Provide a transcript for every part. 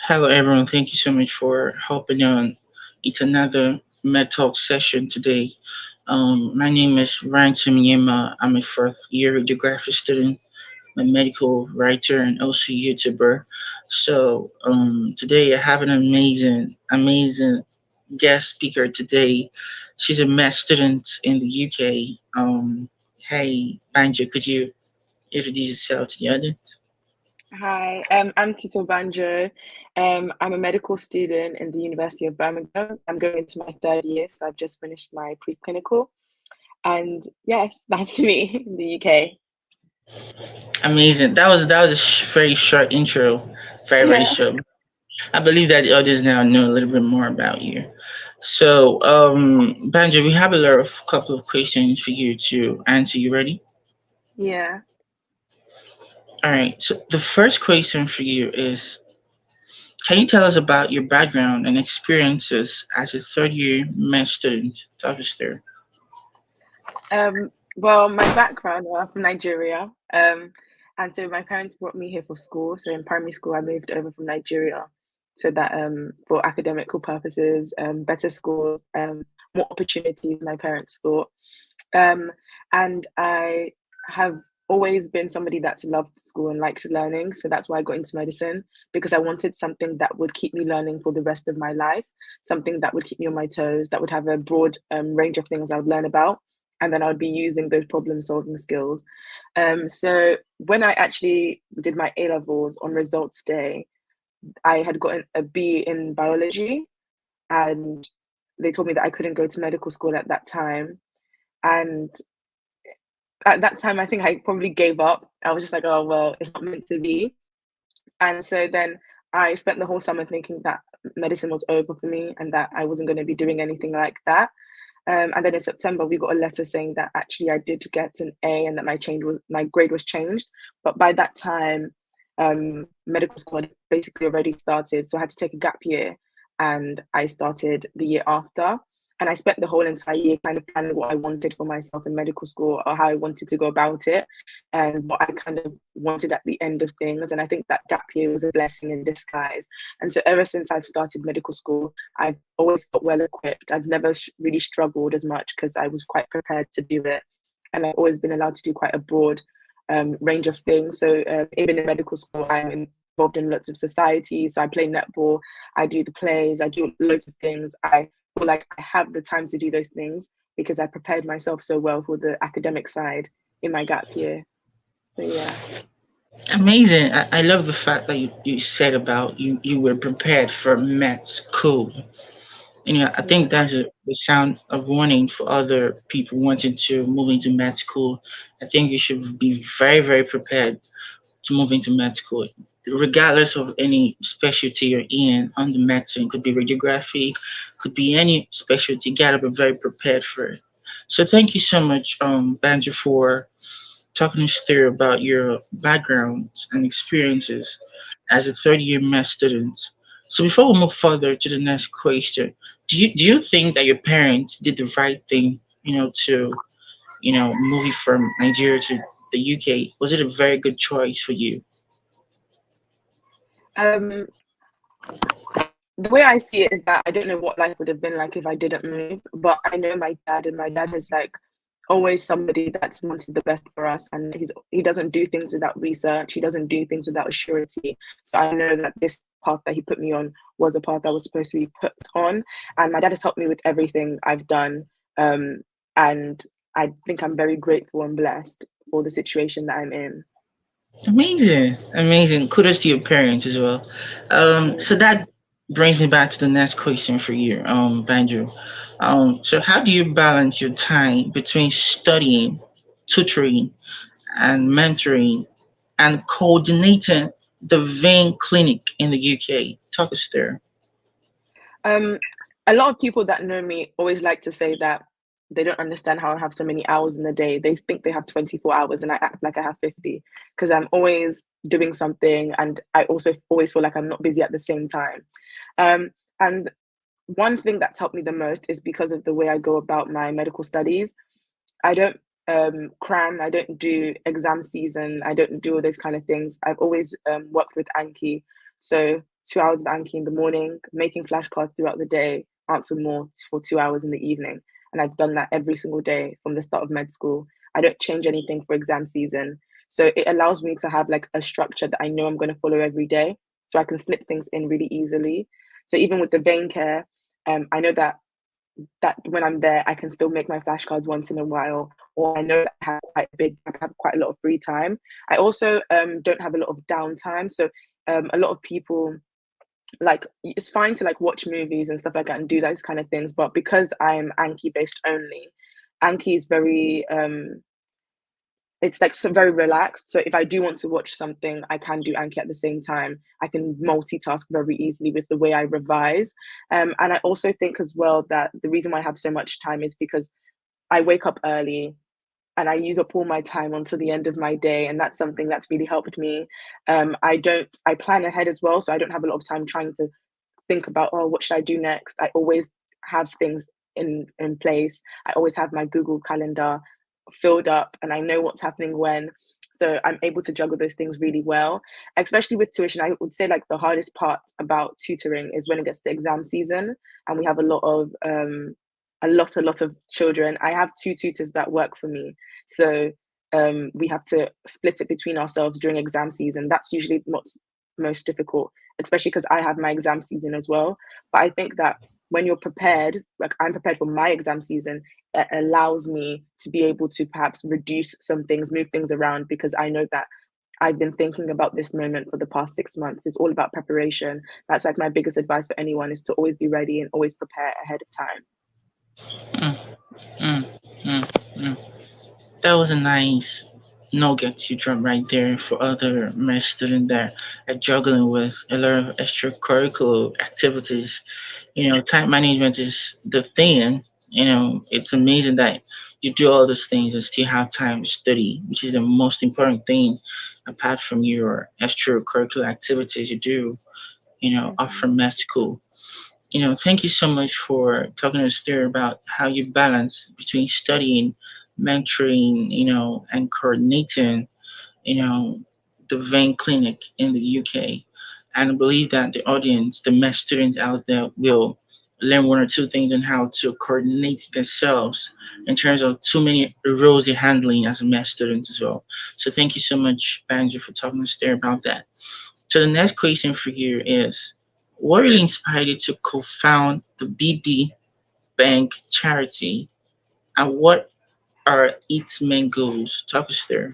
Hello, everyone. Thank you so much for hopping on. It's another Med Talk session today. My name is Ryan Yema. I'm a fourth year radiography student, a medical writer, and also YouTuber. Today I have an amazing guest speaker today. She's a med student in the UK. Hey, Banjo, could you introduce yourself to the audience? Hi, I'm Tutor Banjo. I'm a medical student in the University of Birmingham. I'm going into my third year, so I've just finished my preclinical. And yes, that's me in the UK. Amazing. That was a very short intro, very Yeah. short. I believe that the audience now know a little bit more about you. Banjo, we have couple of questions for you to answer. You ready? Yeah. All right. So the first question for you is, can you tell us about your background and experiences as a third year med student? Talk us through. Well, my background, I'm from Nigeria. And so my parents brought me here for school. So in primary school, I moved over from Nigeria so that for academical purposes, better schools, more opportunities, my parents thought. Um, and I have always been somebody that's loved school and liked learning. So that's why I got into medicine because I wanted something that would keep me learning for the rest of my life, something that would keep me on my toes, that would have a broad range of things I would learn about. And then I would be using those problem solving skills. So when I actually did my A levels on results day, I had gotten a B in biology, and they told me that I couldn't go to medical school at that time. And at that time, I think I probably gave up. I was just like, oh, well, it's not meant to be. And so then I spent the whole summer thinking that medicine was over for me and that I wasn't going to be doing anything like that. And then in September, we got a letter saying that actually I did get an A and that my grade was changed. But by that time, medical school had basically already started, so I had to take a gap year, and I started the year after. And I spent the whole entire year kind of planning what I wanted for myself in medical school or how I wanted to go about it and what I kind of wanted at the end of things. And I think that gap year was a blessing in disguise. And so ever since I've started medical school, I've always felt well equipped. I've never really struggled as much because I was quite prepared to do it. And I've always been allowed to do quite a broad range of things. So even in medical school, I'm involved in lots of societies. So I play netball, I do the plays, I do loads of things. I feel like I have the time to do those things because I prepared myself so well for the academic side in my gap year. So yeah. Amazing. I love the fact that you said about you were prepared for med school. I think Yeah. that's a sound of warning for other people wanting to move into med school. I think you should be very prepared to move into med school, regardless of any specialty you're in under medicine. Could be radiography, could be any specialty. You gotta be very prepared for it. So thank you so much, Banjo, for talking us through about your backgrounds and experiences as a third year math student. So before we move further to the next question, do you think that your parents did the right thing, to move you from Nigeria to the UK? Was it a very good choice for you? Um, the way I see it is that I don't know what life would have been like if I didn't move, but I know my dad, and my dad is like always somebody that's wanted the best for us, and he doesn't do things without research. He doesn't do things without surety. So I know that this path that he put me on was a path that was supposed to be put on, and my dad has helped me with everything I've done, and I think I'm very grateful and blessed for the situation that I'm in. Amazing. Kudos to your parents as well. So Yeah. that brings me back to the next question for you, Banjo. So how do you balance your time between studying, tutoring, and mentoring, and coordinating the vein clinic in the UK? Talk us through. Um, a lot of people that know me always like to say that they don't understand how I have so many hours in the day. They think they have 24 hours and I act like I have 50 because I'm always doing something, and I also always feel like I'm not busy at the same time. And one thing that's helped me the most is because of the way I go about my medical studies. I don't cram, I don't do exam season, I don't do all those kind of things. I've always worked with Anki. So 2 hours of Anki in the morning, making flashcards throughout the day, answer more for 2 hours in the evening. And I've done that every single day from the start of med school. I don't change anything for exam season. So it allows me to have like a structure that I know I'm going to follow every day. So I can slip things in really easily. So even with the vein care, I know that when I'm there, I can still make my flashcards once in a while, or I know that I have quite a lot of free time. I also don't have a lot of downtime, so a lot of people like it's fine to like watch movies and stuff like that and do those kind of things, but because I'm Anki based only, Anki is very it's like so very relaxed. So if I do want to watch something, I can do Anki at the same time. I can multitask very easily with the way I revise. And I also think as well that the reason why I have so much time is because I wake up early and I use up all my time until the end of my day. And that's something that's really helped me. I plan ahead as well. So I don't have a lot of time trying to think about, oh, what should I do next? I always have things in place. I always have my Google Calendar filled up and I know what's happening when. So I'm able to juggle those things really well, especially with tuition. I would say like the hardest part about tutoring is when it gets to exam season and we have a lot of children. I have two tutors that work for me. So we have to split it between ourselves during exam season. That's usually what's most difficult, especially because I have my exam season as well. But I think that when you're prepared, like I'm prepared for my exam season, it allows me to be able to perhaps reduce some things, move things around, because I know that I've been thinking about this moment for the past 6 months. It's all about preparation. That's like my biggest advice for anyone is to always be ready and always prepare ahead of time. Mm, mm, mm, mm. That was a nice nugget you dropped right there for other med students that are juggling with a lot of extracurricular activities. Time management is the thing. It's amazing that you do all those things and still have time to study, which is the most important thing apart from your extracurricular activities you do, after Mhm. med school. Thank you so much for talking to us there about how you balance between studying, mentoring, and coordinating, you know, the vein clinic in the UK. And I believe that the audience, the med students out there will learn one or two things on how to coordinate themselves in terms of too many roles they're handling as a med student as well. So thank you so much, Banjo, for talking to us there about that. So the next question for you is, what really inspired you to co-found the BB Bank charity, and what are its main goals? Talk us there.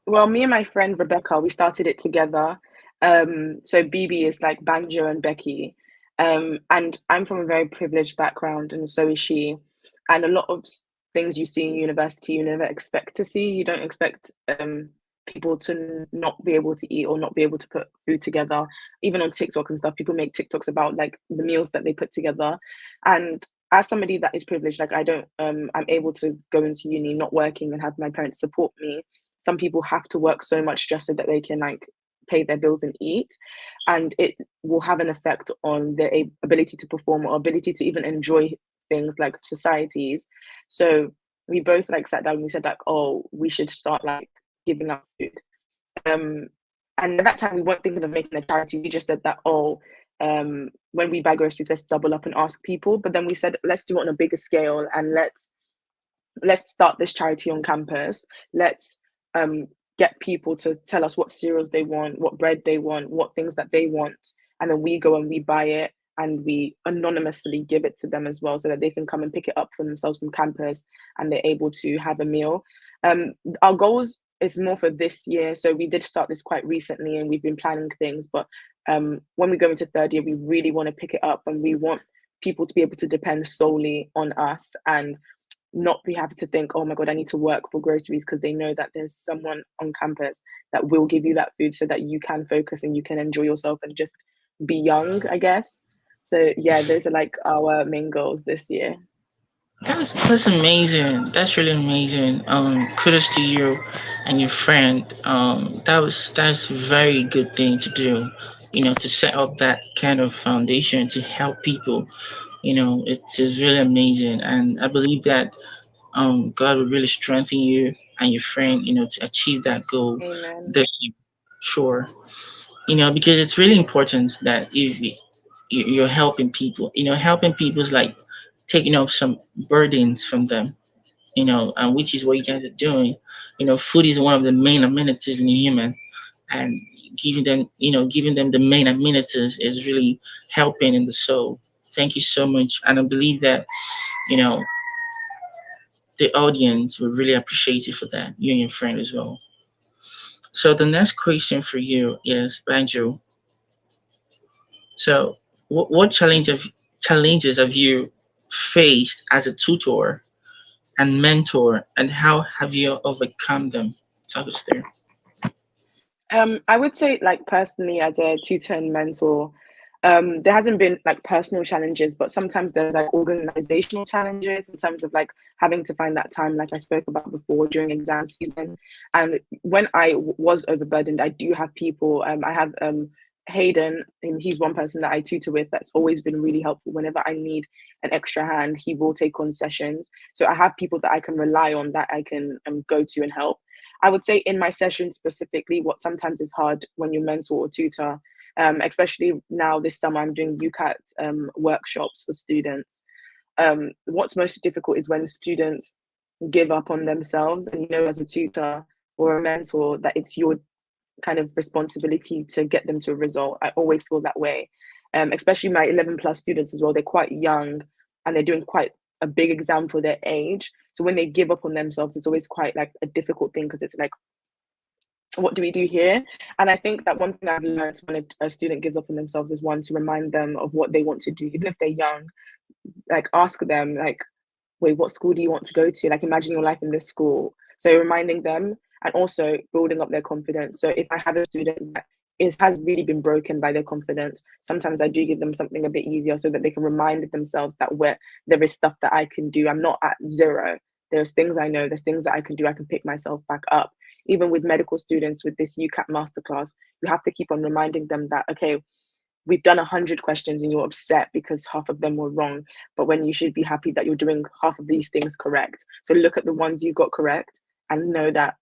Well, me and my friend Rebecca, we started it together. So BB is like Banjo and Becky. And I'm from a very privileged background, and so is she. And a lot of things you see in university, you never expect to see. You don't expect people to not be able to eat or not be able to put food together. Even on TikTok and stuff, people make TikToks about like the meals that they put together. And as somebody that is privileged, like I don't, I'm able to go into uni not working and have my parents support me. Some people have to work so much just so that they can like pay their bills and eat, and it will have an effect on their ability to perform or ability to even enjoy things like societies. So we both like sat down and we said like, oh, we should start like giving out food. um and at that time we weren't thinking of making a charity. We just said that, oh, when we buy groceries, let's double up and ask people. But then we said, let's do it on a bigger scale and let's start this charity on campus. Let's um, get people to tell us what cereals they want, what bread they want, what things that they want, and then we go and we buy it and we anonymously give it to them as well, so that they can come and pick it up for themselves from campus and they're able to have a meal. Our goals is more for this year, so we did start this quite recently and we've been planning things. But when we go into third year, we really want to pick it up and we want people to be able to depend solely on us and not be happy to think, oh my God, I need to work for groceries, because they know that there's someone on campus that will give you that food so that you can focus and you can enjoy yourself and just be young, I guess. So yeah, those are like our main goals this year. That's amazing. That's really amazing. Kudos to you and your friend. That's a very good thing to do. To set up that kind of foundation to help people. It is really amazing, and I believe that God will really strengthen you and your friend. To achieve that goal. Amen. This year. Sure. because it's really important that if you're helping people, helping people is like taking off some burdens from them, and which is what you guys are doing. Food is one of the main amenities in a human, and giving them the main amenities is really helping in the soul. Thank you so much, and I believe that you know the audience will really appreciate you for that. You and your friend as well. So the next question for you is Banjo. So, what challenges have you faced as a tutor and mentor, and how have you overcome them? Talk us through. I would say, like, personally, as a tutor and mentor, there hasn't been like personal challenges, but sometimes there's like organizational challenges in terms of like having to find that time, like I spoke about before, during exam season. And when I was overburdened, I do have people. I have Hayden, and he's one person that I tutor with that's always been really helpful. Whenever I need an extra hand, he will take on sessions. So I have people that I can rely on, that I can go to and help. I would say in my session specifically, what sometimes is hard when you mentor or tutor, especially now this summer, I'm doing UCAT workshops for students. What's most difficult is when students give up on themselves, and as a tutor or a mentor, that it's your kind of responsibility to get them to a result. I always feel that way, especially my 11 plus students as well. They're quite young and they're doing quite a big exam for their age. So when they give up on themselves, it's always quite like a difficult thing, because it's like, what do we do here? And I think that one thing I've learned when a student gives up on themselves is, one, to remind them of what they want to do, even if they're young. Like, ask them, like, wait, what school do you want to go to? Like, imagine your life in this school. So reminding them, and also building up their confidence. So if I have a student that has really been broken by their confidence, sometimes I do give them something a bit easier, so that they can remind themselves that there is stuff that I can do. I'm not at zero. There's things I know, there's things that I can do. I can pick myself back up. Even with medical students, with this UCAT masterclass, you have to keep on reminding them that, okay, we've done 100 questions and you're upset because half of them were wrong, but when you should be happy that you're doing half of these things correct. So look at the ones you got correct and know that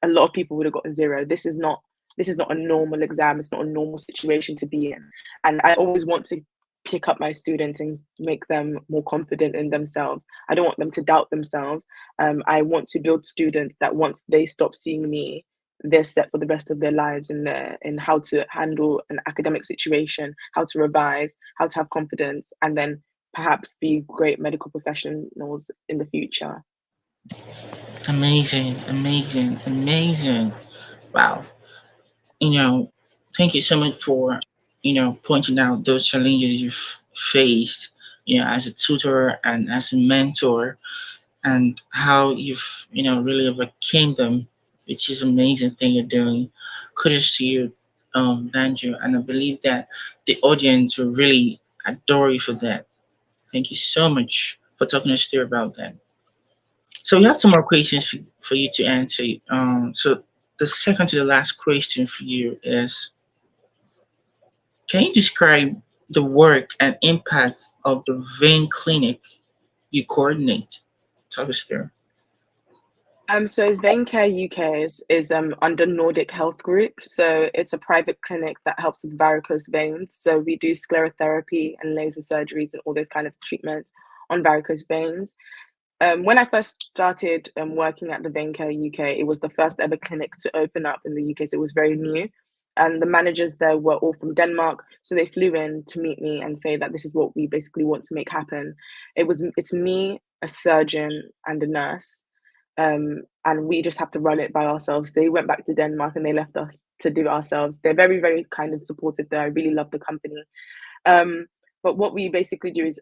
a lot of people would have gotten zero. This is not a normal exam. It's not a normal situation to be in. And I always want to pick up my students and make them more confident in themselves. I don't want them to doubt themselves. I want to build students that, once they stop seeing me, they're set for the rest of their lives in how to handle an academic situation, how to revise, how to have confidence, and then perhaps be great medical professionals in the future. Amazing, amazing, amazing. Wow. You know, Thank you so much for, pointing out those challenges you've faced, as a tutor and as a mentor, and how you've, really overcame them, which is amazing thing you're doing. Kudos to you, Banjo. And I believe that the audience will really adore you for that. Thank you so much for talking us through about that. So we have some more questions for you to answer. So the second to the last question for you is, can you describe the work and impact of the vein clinic you coordinate? Talk us through. So Vein Care UK is under Nordic Health Group. So it's a private clinic that helps with varicose veins. So we do sclerotherapy and laser surgeries and all those kind of treatments on varicose veins. When I first started working at the Vein Care UK, it was the first ever clinic to open up in the UK, so it was very new. And the managers there were all from Denmark, so they flew in to meet me and say that this is what we basically want to make happen. It's me, a surgeon, and a nurse, and we just have to run it by ourselves. They went back to Denmark and they left us to do it ourselves. They're very, very kind and supportive there. I really love the company. Um, but what we basically do is,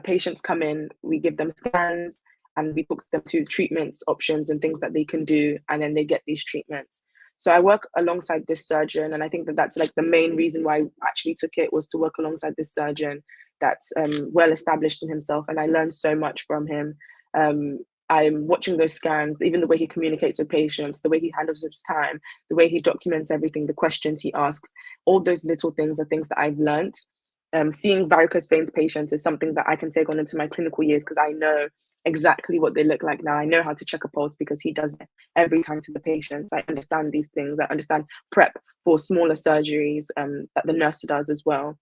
patients come in, we give them scans, and we talk them to treatments, options, and things that they can do, and then they get these treatments. So I work alongside this surgeon, and I think that that's like the main reason why I actually took it, was to work alongside this surgeon that's well established in himself, and I learned so much from him. Um, I'm watching those scans, even the way he communicates with patients, the way he handles his time, the way he documents everything, the questions he asks, all those little things are things that I've learned. Seeing varicose veins patients is something that I can take on into my clinical years, because I know exactly what they look like now. I know how to check a pulse because he does it every time to the patients. I understand these things. I understand prep for smaller surgeries that the nurse does as well.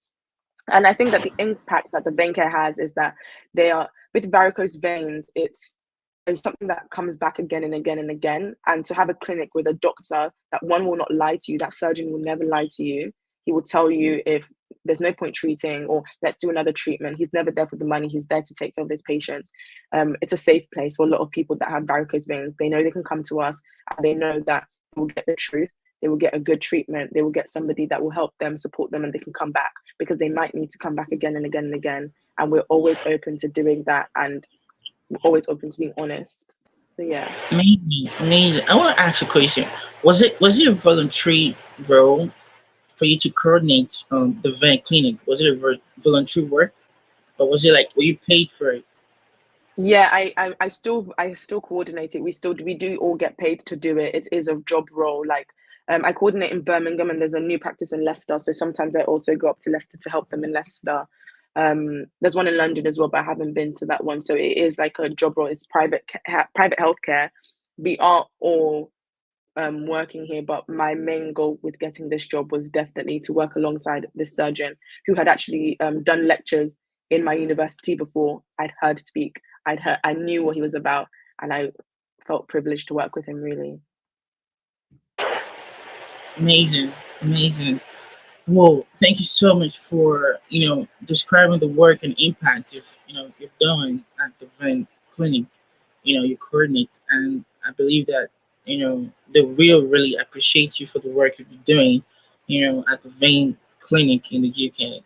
And I think that the impact that the vein care has is that they are with varicose veins, it's something that comes back again and again and again. And to have a clinic with a doctor that one will not lie to you, that surgeon will never lie to you. He will tell you if there's no point treating or let's do another treatment. He's never there for the money. He's there to take care of his patients. It's a safe place for a lot of people that have varicose veins. They know they can come to us and they know that they will get the truth. They will get a good treatment. They will get somebody that will help them, support them, and they can come back because they might need to come back again and again and again. And we're always open to doing that, and we're always open to being honest. So yeah. Amazing, amazing. I want to ask a question. Was it a voluntary role for you to coordinate the vet clinic? Was it a voluntary work, or was it like were you paid for it? Yeah, I still coordinate it. We do all get paid to do it. It is a job role. Like I coordinate in Birmingham and there's a new practice in Leicester. So sometimes I also go up to Leicester to help them in Leicester. There's one in London as well, but I haven't been to that one. So it is like a job role. It's private healthcare. We are all working here, but my main goal with getting this job was definitely to work alongside this surgeon who had actually done lectures in my university before. I'd heard speak, I knew what he was about, and I felt privileged to work with him. Really. Amazing, amazing. Well, thank you so much for describing the work and impact you've done at the vet clinic. You coordinate, and I believe that the real really appreciate you for the work you're doing at the vein clinic in the UK.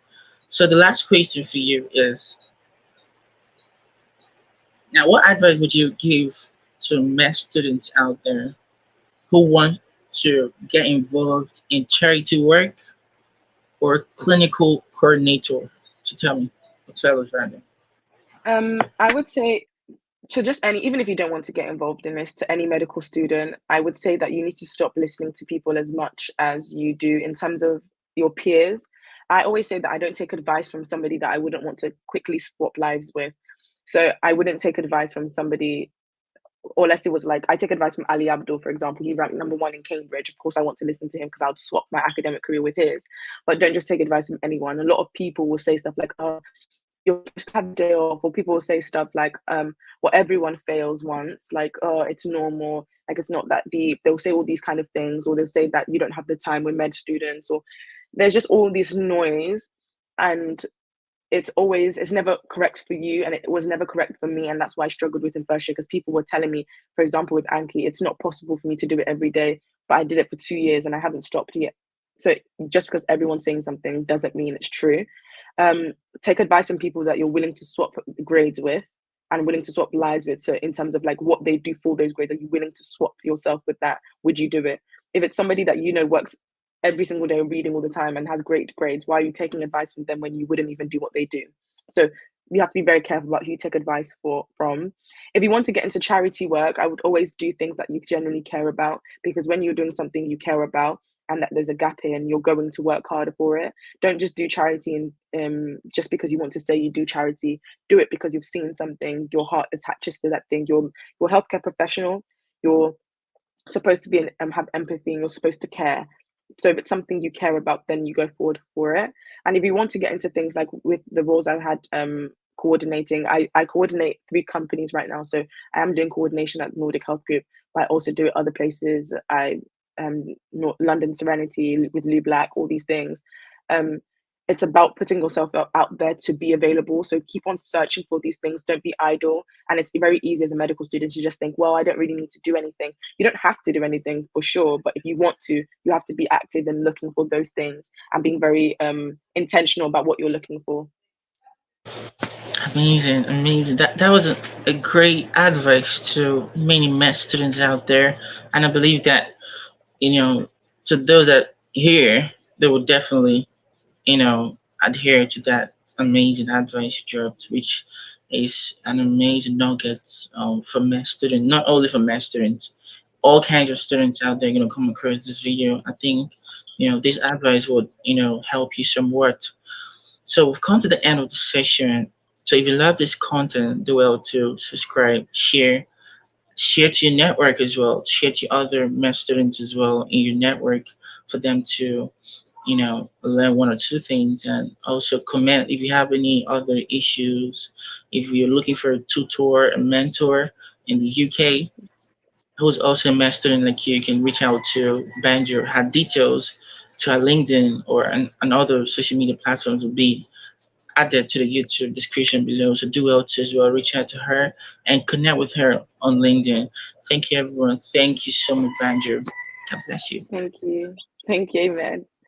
So the last question for you is, now what advice would you give to med students out there who want to get involved in charity work or clinical coordinator? So tell me, tell us right now. I would say to just any, even if you don't want to get involved in this, to any medical student, I would say that you need to stop listening to people as much as you do in terms of your peers. I always say that I don't take advice from somebody that I wouldn't want to quickly swap lives with. So I wouldn't take advice from somebody, or unless it was like I take advice from Ali Abdul, for example. He ranked number one in Cambridge. Of course, I want to listen to him because I would swap my academic career with his. But don't just take advice from anyone. A lot of people will say stuff like, "Oh, you're supposed to have a day off," or people will say stuff like, well, everyone fails once, like, oh, it's normal, like it's not that deep. They'll say all these kind of things, or they'll say that you don't have the time with med students, or there's just all this noise, and it's never correct for you, and it was never correct for me, and that's why I struggled with in first year because people were telling me, for example, with Anki, it's not possible for me to do it every day, but I did it for 2 years and I haven't stopped yet. So just because everyone's saying something doesn't mean it's true. Take advice from people that you're willing to swap grades with and willing to swap lives with. So in terms of like what they do for those grades, are you willing to swap yourself with that? Would you do it? If it's somebody that you know works every single day reading all the time and has great grades, why are you taking advice from them when you wouldn't even do what they do? So you have to be very careful about who you take advice from. If you want to get into charity work, I would always do things that you genuinely care about, because when you're doing something you care about and that there's a gap here and you're going to work harder for it, don't just do charity and just because you want to say you do charity. Do it because you've seen something, your heart attaches to that thing. You're a healthcare professional. You're supposed to be have empathy, and you're supposed to care. So if it's something you care about, then you go forward for it. And if you want to get into things like with the roles I had coordinating, I coordinate 3 companies right now. So I am doing coordination at Nordic Health Group, but I also do it other places. I London Serenity with Lou Black, all these things. Um, it's about putting yourself out there to be available. So keep on searching for these things. Don't be idle. And it's very easy as a medical student to just think, well, I don't really need to do anything. You don't have to do anything for sure. But if you want to, you have to be active in looking for those things and being very intentional about what you're looking for. Amazing, amazing. That was a great advice to many med students out there, and I believe that to those that hear, they will definitely adhere to that amazing advice you dropped, which is an amazing nugget for med students, not only for med students, all kinds of students out there come across this video. I think this advice would help you somewhat. So we've come to the end of the session. So if you love this content, do well to subscribe, share to your network as well, share to other med students as well in your network for them to learn one or two things, and also comment if you have any other issues. If you're looking for a tutor, a mentor in the UK who's also a med student like you can reach out to Banjo. Her details to her LinkedIn or and other social media platforms will be added to the YouTube description below. So do well to as well reach out to her and connect with her on LinkedIn. Thank you everyone. Thank you so much, Banjo. God bless you. Thank you. Thank you, Amen.